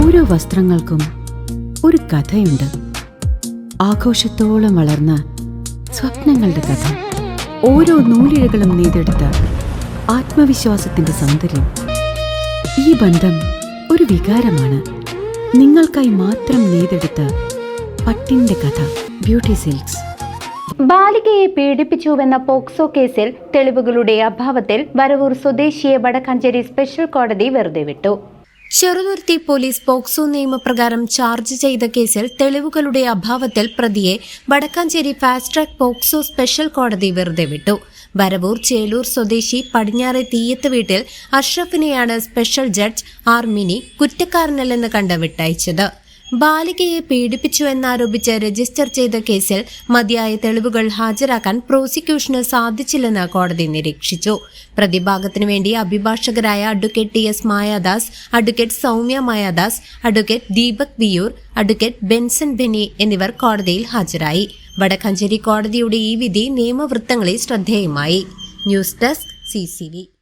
ഓരോ വസ്ത്രങ്ങൾക്കും ഒരു കഥയുണ്ട്. ആഘോഷത്തോളം വളർന്ന സ്വപ്നങ്ങളുടെ കഥ. ഓരോ നൂലിഴകളും നെയ്തെടുത്ത ആത്മവിശ്വാസത്തിന്റെ സൗന്ദര്യം. ഈ ബന്ധം ഒരു വികാരമാണ്. നിങ്ങൾക്കായി മാത്രം നെയ്തെടുത്ത പട്ടിന്റെ കഥ. Beauty Silks. ബാലികയെ പീഡിപ്പിച്ചുവെന്ന പോക്സോ കേസിൽ തെളിവുകളുടെ അഭാവത്തിൽ വരവൂർ സ്വദേശിയെ വടക്കാഞ്ചേരി സ്പെഷ്യൽ കോടതി വെറുതെ വിട്ടു. ചെറുതുരുത്തി പോലീസ് പോക്സോ നിയമപ്രകാരം ചാർജ് ചെയ്ത കേസിൽ തെളിവുകളുടെ അഭാവത്തിൽ പ്രതിയെ Wadakkanchery fast track POCSO special കോടതി വെറുതെ വിട്ടു. വരവൂർ ചേലൂർ സ്വദേശി പടിഞ്ഞാറെ തീയത്ത് വീട്ടിൽ അഷ്റഫിനെയാണ് സ്പെഷ്യൽ ജഡ്ജ് ആർ മിനി കുറ്റക്കാരനല്ലെന്ന് കണ്ട് വിട്ടയച്ചത്. ബാലികയെ പീഡിപ്പിച്ചു എന്നാരോപിച്ച് രജിസ്റ്റർ ചെയ്ത കേസിൽ മതിയായ തെളിവുകൾ ഹാജരാക്കാൻ പ്രോസിക്യൂഷന് സാധിച്ചില്ലെന്ന് കോടതി നിരീക്ഷിച്ചു. പ്രതിഭാഗത്തിനു വേണ്ടി അഭിഭാഷകരായ advocate T S. Mayadas, advocate Soumya Mayadas, advocate Deepak Viyur, advocate Benson Benny എന്നിവർ കോടതിയിൽ ഹാജരായി. വടക്കാഞ്ചേരി കോടതിയുടെ ഈ വിധി നിയമവൃത്തങ്ങളിൽ ശ്രദ്ധേയമായി. News desk CCV.